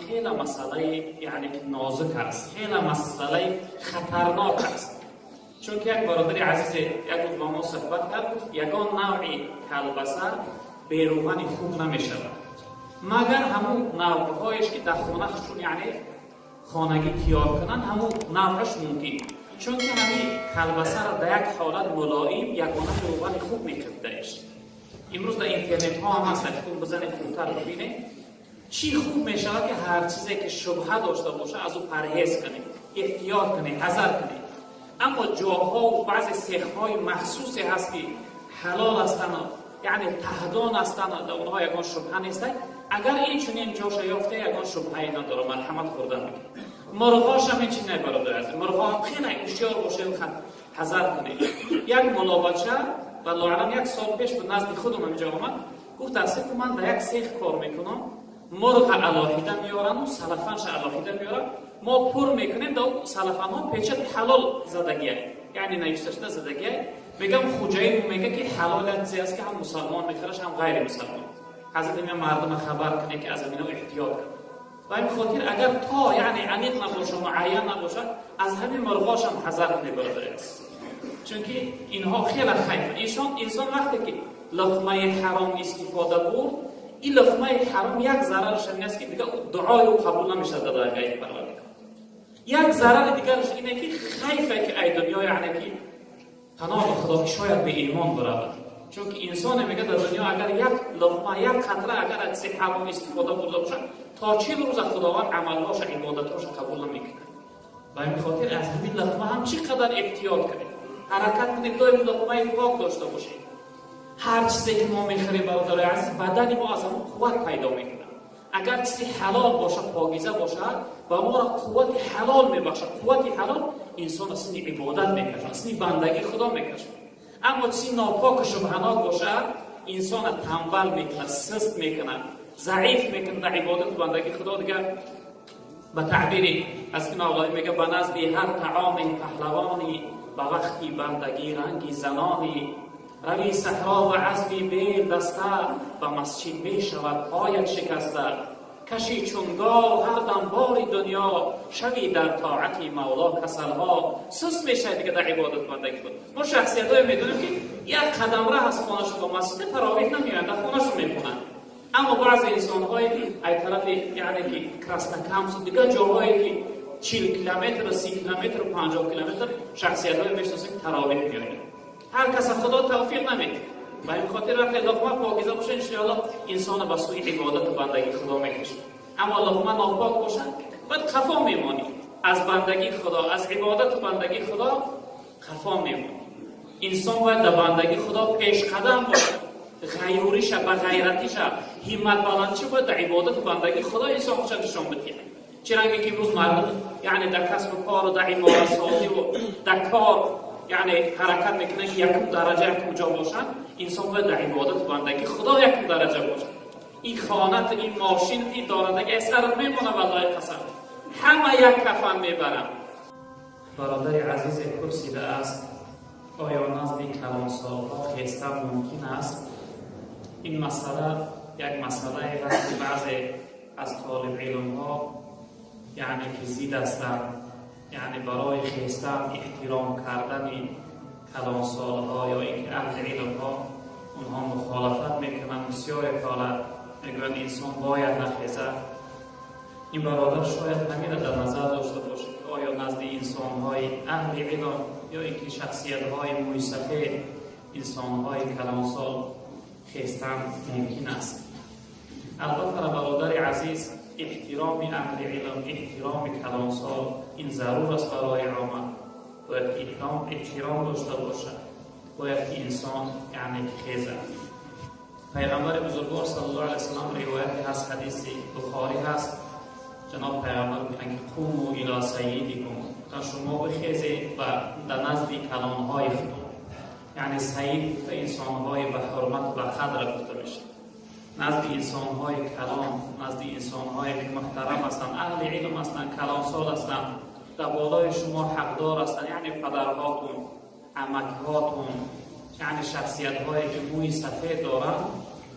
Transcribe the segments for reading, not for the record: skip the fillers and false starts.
خیلی مسئله یعنی که نازک است، خیلی مسئله خطرناک است. چون که یک برادری عزیز یک روز با ما صحبت کرد، یگان نوعی کلبسه بیروغن خوب نمیشود مگر همون نوعهایش که در خانهشون یعنی خانگی تیار کنن همون نوعش ممکن. چون که همین کلبسه را در یک حالت ملائم یگانه بیروغن خوب میکردهش. امروز در اینترنت ها هم هست، خون بزنید خونتر ببینید چی خوب میشود که هر چیزی که شبهه داشته باشه از او پرهیز کنید، احتیاط کنید، حذر کنید. اما جاها و بعضی سیخ‌های مخصوصی هست که حلال هستند، یعنی تهدان هستند، در اونها یگان شبهه نیست. اگر این چنین جاش یافته یگان شبهه‌ای نداره، مرحمت خوردن میکنه. مرغاش هم این چیز نبرده است. مرغا هم خیلی هوشیار باشه و حذر کنید. یک ملاوچه والله علم یک سال پیش به نزد خودم اینجا آمد، گفت اصلا من در یک سیخ کار میکنم، مرغ علاهیده میارن و سلفنش علاهیده میارن، ما پر میکنیم در سلفن ها پیچت حلال زدگیه، یعنی نوشته زدگیه. میگم خوجایی میگه که حلال چیزی است که هم مسلمان میخورش هم غیر مسلمان. حضرت میگه مردم خبر کنه که از اینا احتیاط کنه. و این خاطر اگر تا یعنی عمیق نباشه و معین نباشه از همین مرغاش هم حذر کنه برادر است. چون که اینها خیلی خیفه. انسان وقتی که لقمه حرام استفاده برد، این لقمه حرام یک ضررش این است که دیگه دعای او قبول نمیشه در غیب برای. یک ضرر دیگرش اینه که خیفه که ای دنیا یعنی که پناه خدا شاید به ایمان برود. چون که انسان میگه در دنیا اگر یک لقمه یک قطره اگر از حرام استفاده برده باشه تا 40 روز خداوند عملهاش عبادتاش قبول نمیکنه. و این خاطر از همین لقمه هم چقدر احتیاط کنید. حرکت کنید دائم لقمه پاک داشته باشید. هر چیزی که ما میخوریم برادر عزیز بدن ما از اون قوت پیدا میکنه. اگر چیزی حلال باشه، پاکیزه باشه و ما را قوت حلال میبخشه. قوت حلال انسان اصلا عبادت میکشه، اصلا بندگی خدا میکشه. اما چیزی ناپاک و شبهه‌ناک باشه انسان تنبل میکنه، سست میکنه، ضعیف میکنه در عبادت و بندگی خدا. دیگه به تعبیری از این مولا میگه به نزد هر طعام پهلوانی به وقتی بندگی رنگی زنانی روی صحرا و عزمی بیل دسته و مسجد می شود پایت شکسته کشی چونگاه هر دنبال دنیا شوی در طاعت مولا کسلها سست میشه دیگه در عبادت بندگی خود. ما شخصیت های میدونیم که یک قدم ره از خانهش به مسجد تراویح نمیان، در خانهش میخونن. اما بعضی انسان های ای طرف یعنی که کرستکمس دیگه جاهایی که 40 کیلومتر 30 کیلومتر و 50 کیلومتر شخصیت های میشناسیم که تراویح میآیند. هر کس خدا توفیق نمیده. و این خاطر وقتی لقمه پاکیزه باشه انشاءالله انسان به سوی عبادت و بندگی خدا میکشه. اما لقمه ناپاک باشه بعد خفا میمانی از بندگی خدا، از عبادت و بندگی خدا خفا میمانی. انسان باید در بندگی خدا پیش قدم باشه، غیوریش به غیرتیش همت بلندش باید در عبادت و بندگی خدا انسان خودش نشان بده. چرا که امروز مردم یعنی در کسب و کار و در عمارت سازی و در کار یعنی حرکت میکنه که یکم درجه کجا باشن، انسان باید در عبادت و بندگی خدا یکم درجه باشه. این خانت، این ماشین، این دارندگی اثرت میمونه والله قسم. همه یک کفن میبرن. برادر عزیز پرسیده است آیا نزد کلانسال‌ها خیستن ممکن است؟ این مسئله یک مسئله است که بعضی از طالب علم ها یعنی که زید هستند، یعنی برای خیستن احترام کردن کلانسال‌ها یا اینکه اهل علم ها اونها مخالفت میکنن. بسیار حالت میگویند انسان باید نخیزه. این برادر شاید همین را در نظر داشته باشه که آیا نزد انسان‌های اهل علم یا اینکه شخصیت‌های موثقه انسان‌های کلانسال خیستن ممکن است. البته برادر عزیز احترام اهل علم، احترام کلانسال این ضرور است برای عامه. باید احترام داشته باشه، باید که انسان یعنی خیزه. پیغمبر بزرگوار صلی الله علیه وسلم روایت هست، حدیث بخاری هست، جناب پیغمبر میگن که قوموا الی سیدکم، تا شما بخیزید و در نزد کلانهای خود، یعنی سید به انسانهای به حرمت و قدر گفته میشه. نزد انسانهای کلان، نزد انسانهای که محترم هستند، اهل علم هستند، کلانسال هستند، در بالای شما حقدار هستند، یعنی پدرهاتون، عمکهاتون، یعنی شخصیت‌هایی که موی سفید دارند،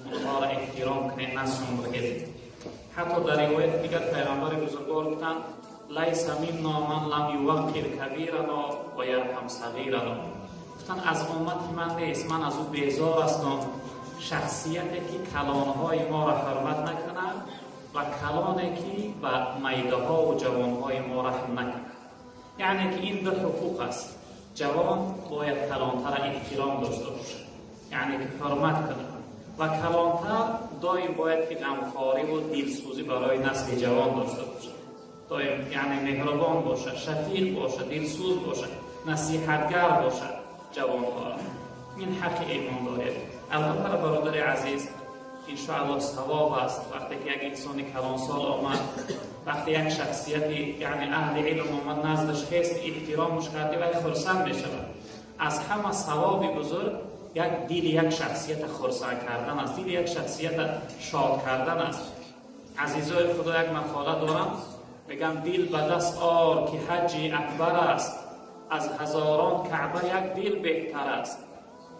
اونها را احترام کنید، نشون بگیرید. حتی در روایت دیگر پیغمبر لیس منا من لم یوقر کبیرنا و یرحم صغیرنا. گفتن از امت من نیست، من از او بیزار هستم، شخصیتی که کلانهای ما را حرمت نکنه و کلانی که و میده ها و جوان های ما را رحم نکنه. یعنی که این دو حقوق است. جوان باید کلانتر احترام داشته باشه، یعنی که حرمت کنه، و کلانتر دایم باید که غمخواری و دلسوزی برای نسل جوان داشته باشه، دایم یعنی مهربان باشه، شفیق باشه، دلسوز باشه، نصیحتگر باشه جوان ها. این حق ایمانداری. البته برادر عزیز انشاءالله ثواب است وقتی که یک انسان کلانسال آمد، وقتی یک شخصیتی یعنی اهل علم آمد نزدش خست احترامش کردی و خرسند می شود. از همه ثواب بزرگ یک دل یک شخصیت خرسند کردن است، دل یک شخصیت شاد کردن است. عزیزای خدا یک مقاله دارم میگم دل به دست آر که حج اکبر است، از هزاران کعبه یک دل بهتر است.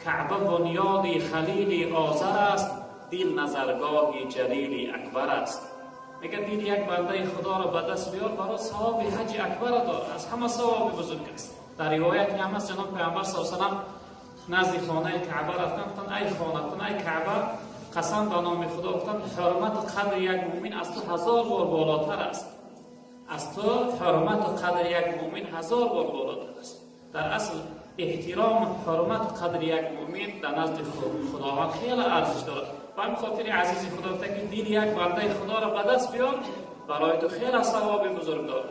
کعبه بنیاد خلیل آذر است، دل نظرگاه جلیل اکبر است. میگه دل یک بنده خدا را به دست بیار برای ثواب حج اکبر داره، از همه ثواب بزرگ است. در روایت هم است جناب پیامبر صلی الله علیه و سلم نزد خانه کعبه رفتن، گفتن ای خانه، ای کعبه، قسم به نام خدا، گفتن حرمت قدر یک مؤمن از تو 1000 بار بالاتر است. از تو حرمت و قدر یک مؤمن 1000 بار بالاتر است. در اصل احترام حرمت قدر یک مؤمن در نزد خداوند خیلی ارزش دارد. و همین خاطر عزیز خدا گفته که دل یک بنده خدا را به دست بیار برای تو خیلی ثواب بزرگ دارد.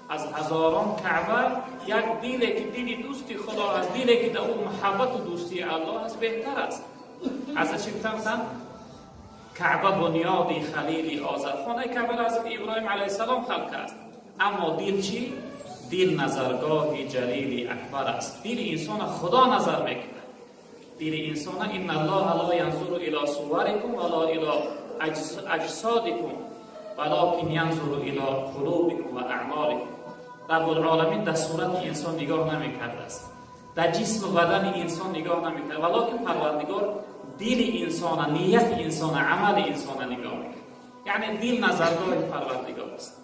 از هزاران کعبه یک دلی که دل دوستی خدا است، دلی که در اون محبت و دوستی الله است بهتر است. از چی گفتن؟ کعبه بنیاد خلیل آذر، خانه کعبه را حضرت ابراهیم علیه السلام خلق است. اما دل چی؟ دل نظرگاه جلیل اکبر است. دل انسان خدا نظر میکنه. دل انسان ان الله لا ينظر الى صوركم ولا الى اجسادكم ولكن ينظر الى قلوبكم و اعمالكم. رب العالمین در صورت انسان نگاه نمیکرده است، در جسم و بدن انسان نگاه نمیکرده، ولکن پروردگار دل انسان، نیت انسان، عمل انسان نگاه میکنه. یعنی دل نظرگاه پروردگار است.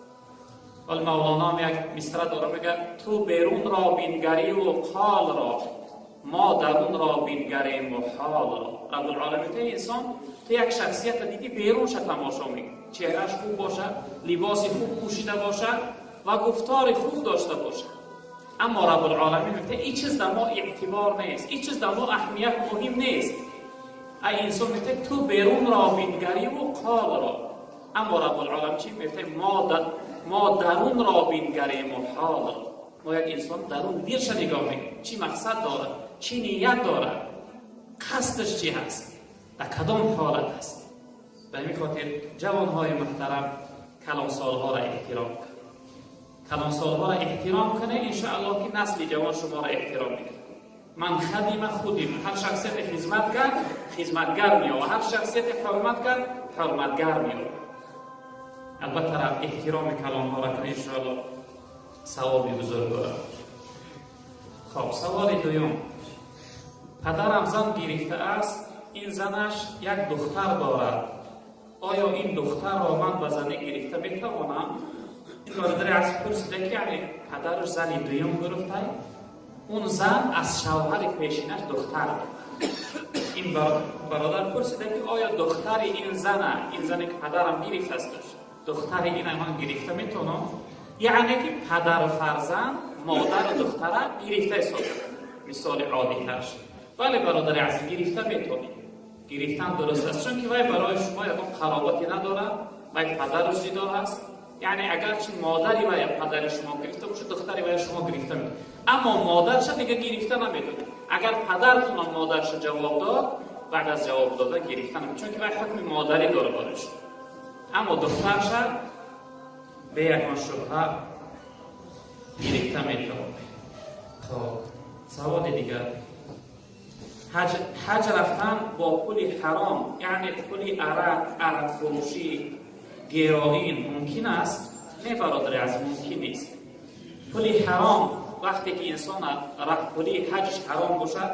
ولی مولانا یک مصرع داره میگه تو بیرون را بینگری و قال را، ما درون را بینگریم و حال را. رب العالمین تو انسان تو یک شخصیت دیگه بیرونش تماشا میکنه، چهرهش خوب باشه، لباس خوب پوشیده باشه و گفتار خوب داشته باشه. اما رب العالمین میگه این چیز در ما اعتبار نیست، این چیز در ما اهمیت مهم نیست. ای انسان میگه تو بیرون را بینگری و قال را، اما رب العالمین چی میگه؟ ما درون را بینگریم و حال را. ما یک انسان درون دلش نگاه میکنیم، چی مقصد داره، چی نیت داره، قصدش چی هست، در کدام حالت هست. به همین خاطر جوانهای محترم کلانسالها را احترام کنه، کلانسالها را احترام کنه، انشاءالله که نسل جوان شما را احترام میکنه. من خدیم خودیم، هر شخصیت خدمت کرد خدمتگر میاد و هر شخصیت حرمت کرد حرمتگر میاد. البته احترام کلانها را کنه انشاءالله ثوابی بزرگ دارد. خب سوال دوم، پدرم زن گرفته است، این زنش یک دختر دارد، آیا این دختر را من به زنی گرفته میتوانم؟ این برادر از پرسیده که یعنی پدرش زنی دوم گرفته، اون زن از شوهر پیشینش دختر دارد. این برادر پرسیده که آیا دختر این زنی که پدرم گرفته است دختر این من گرفته میتونم؟ یعنی که پدر فرزند مادر دختره گرفته حساب مثال عادی ترش. ولی برادر عزیز گرفته میتونی، گرفتن درست است، چون که وای برای شما یکم قرابتی نداره و یک پدرش جدا هست. یعنی اگرچه مادری و یا پدر شما گرفته باشه دختری و یا شما گرفته میتونی، اما مادرش دیگه گرفته نمیتونی. اگر پدرتون مادرش جواب داد بعد از جواب داده گرفتن نمیتونی، چون که وای حکم مادری داره برش. اما دخترش به یکان شبهه گرفته میتونه. خب سوال دیگر، حج رفتن با پول حرام یعنی پول عرق فروشی گراین ممکن است؟ نه برادر عزیز ممکن نیست. پول حرام وقتی که انسان رفت پولی حجش حرام باشد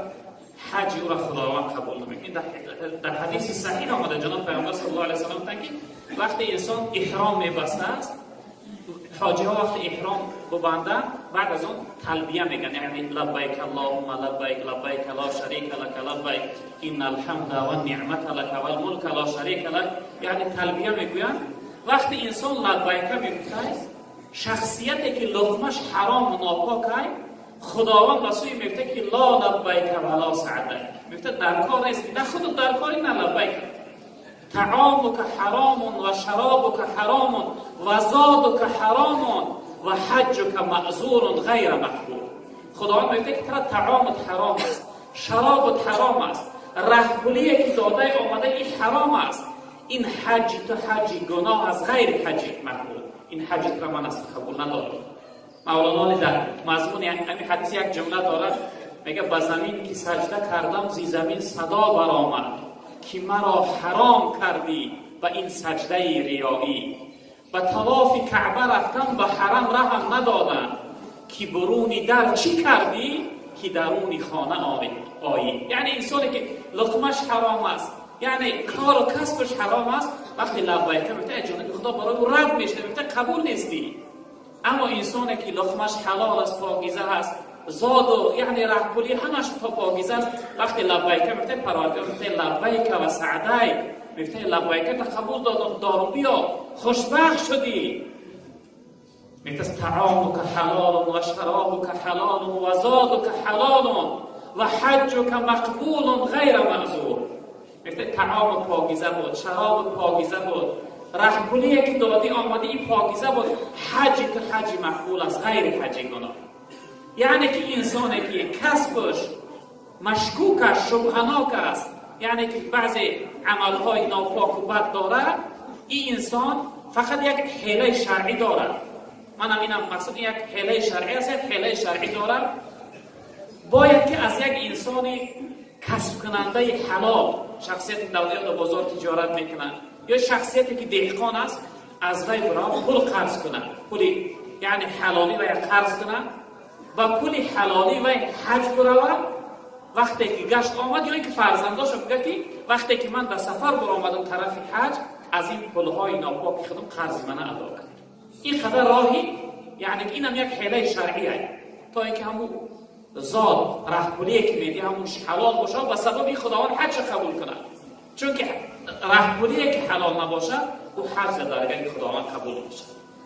حج او را خداوند قبول نمیکنه. در حدیث صحیح آمده جناب پیامبر صلی الله علیه و سلم که وقتی انسان احرام میبسته است حاجی ها وقت احرام ببندن بعد از اون تلبیه میگن، یعنی لبیک اللهم لبیک لبیک لا شریک لک لبیک ان الحمد و النعمت لک و الملک لا شریک لک، یعنی تلبیه میگوین. وقتی انسان لبیک میگه شخصیتی که لقمش حرام و ناپاکه خداوند رسول میگه که لا لبیک ولا سعدیک، میگه در کار است نه خود در کاری نه لبیک. طعامك حرام و شرابك حرام و زادك حرام و حجك معذور غیر مقبول. خداوند میگه که طعامت حرام است، شرابت حرام است، رهبری که داده آمده این حرام است، این حج تو حج گناه از غیر حج مقبول، این حج را من است قبول ندارم. مولانا در مضمون همین حدیث یک جمله دارد، میگه به زمین که سجده کردم زی زمین صدا برآمد که مرا حرام کردی به این سجده ریایی. به طواف کعبه رفتم به حرم رهم ندادن که برونی در چی کردی که درونی خانه آیی. یعنی انسانی که لقمش حرام است، یعنی کار و کسبش حرام است، وقتی لبیک میگه جون خدا برای او رد میشه، میگه قبول نیستی. اما انسانی که لقمش حلال است، پاکیزه است، زاد و یعنی رهبری همش پاکیزه است، وقتی لبیک میگه پروردگار میگه لبیک و سعدیک، میگه لبیک تا قبول دارم بیا خوشبخت شدی. میگه طعامک حلال و شرابک حلال و زادک حلال و حجک مقبول غیر معذور. میگه طعام پاکیزه بود، شراب پاکیزه بود، رهبری که دادی آمده این پاکیزه بود، حج که حج مقبول است غیر حج گناه. یعنی که انسانی که کسبش مشکوک است، شبهناک است، یعنی که بعضی عملهای ناپاک و بد دارد، این انسان فقط یک حیله شرعی دارد. من همینم مقصود یک حیله شرعی است، یک حیله شرعی دارد. باید که از یک انسانی کسب کننده حلال، شخصیت دولت و بازار تجارت میکنن یا شخصیتی که دهقان است، از وی برای پول قرض کنن، پولی یعنی حلالی وی قرض کنن، با پول حلالی وی حج برود. وقتی که گشت آمد یا اینکه فرزنداشو بگه که وقتی که من در سفر برآمدم طرف حج، از این پولهای ناپاک خودم قرض من ادا کنم. این قدر راهی، یعنی که اینم یک حیله شرعیه تا اینکه همون زاد رهبری که میدی همونش حلال باشه و سبب خداوند حج قبول کنه. چون که رهبری که حلال نباشه او حج درگاه خداوند قبول میشه.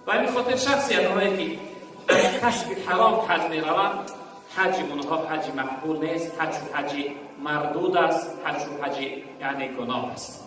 و همین خاطر شخصیت هایی که از کسب حرام حج میروند، حج اونها حج مقبول نیست، حج مردود است، حج یعنی گناه است.